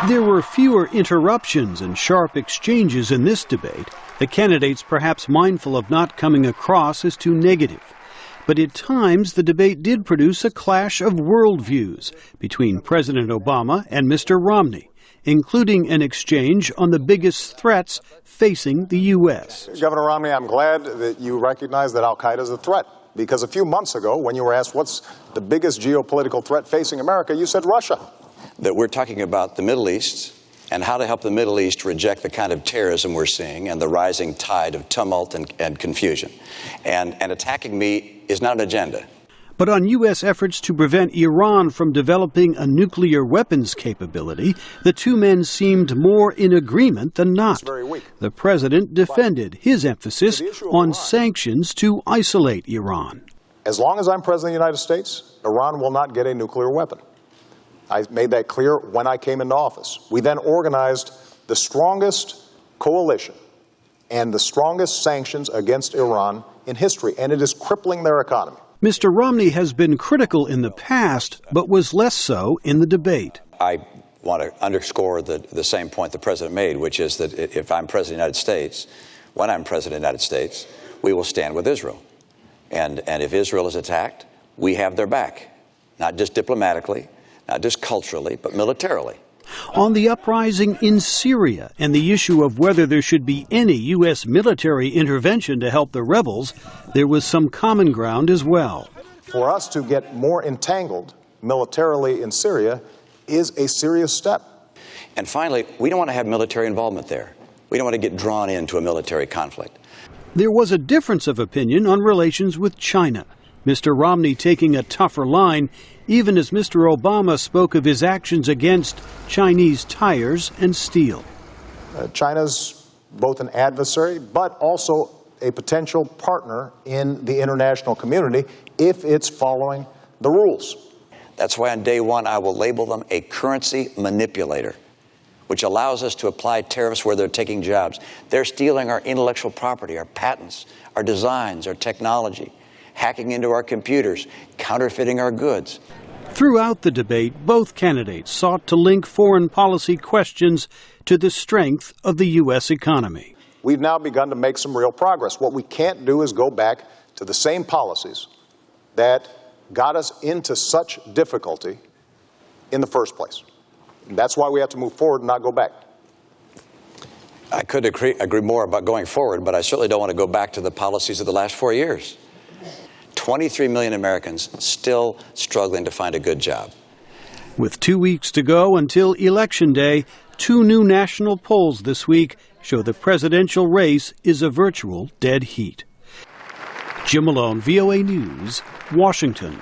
There were fewer interruptions and sharp exchanges in this debate, the candidates perhaps mindful of not coming across as too negative. But at times, the debate did produce a clash of worldviews between President Obama and Mr. Romney, including an exchange on the biggest threats facing the U.S. Governor Romney, I'm glad that you recognize that al-Qaeda is a threat, because a few months ago, when you were asked what's the biggest geopolitical threat facing America, you said Russia. That we're talking about the Middle East and how to help the Middle East reject the kind of terrorism we're seeing and the rising tide of tumult and confusion. And attacking me is not an agenda. But on U.S. efforts to prevent Iran from developing a nuclear weapons capability, the two men seemed more in agreement than not. The president defended his emphasis on sanctions to isolate Iran. As long as I'm president of the United States, Iran will not get a nuclear weapon. I made that clear when I came into office. We then organized the strongest coalition and the strongest sanctions against Iran in history, and it is crippling their economy. Mr. Romney has been critical in the past, but was less so in the debate. I want to underscore the same point the president made, which is that if I'm president of the United States, when I'm president of the United States, we will stand with Israel. And if Israel is attacked, we have their back, not just diplomatically, not just culturally, but militarily. On the uprising in Syria and the issue of whether there should be any U.S. military intervention to help the rebels, there was some common ground as well. For us to get more entangled militarily in Syria is a serious step. And finally, we don't want to have military involvement there. We don't want to get drawn into a military conflict. There was a difference of opinion on relations with China, Mr. Romney taking a tougher line, even as Mr. Obama spoke of his actions against Chinese tires and steel. China's both an adversary, but also a potential partner in the international community if it's following the rules. That's why on day one I will label them a currency manipulator, which allows us to apply tariffs where they're taking jobs. They're stealing our intellectual property, our patents, our designs, our technology, hacking into our computers, counterfeiting our goods. Throughout the debate, both candidates sought to link foreign policy questions to the strength of the U.S. economy. We've now begun to make some real progress. What we can't do is go back to the same policies that got us into such difficulty in the first place. And that's why we have to move forward and not go back. I could agree more about going forward, but I certainly don't want to go back to the policies of the last 4 years. 23 million Americans still struggling to find a good job. With 2 weeks to go until Election Day, 2 new national polls this week show the presidential race is a virtual dead heat. Jim Malone, VOA News, Washington.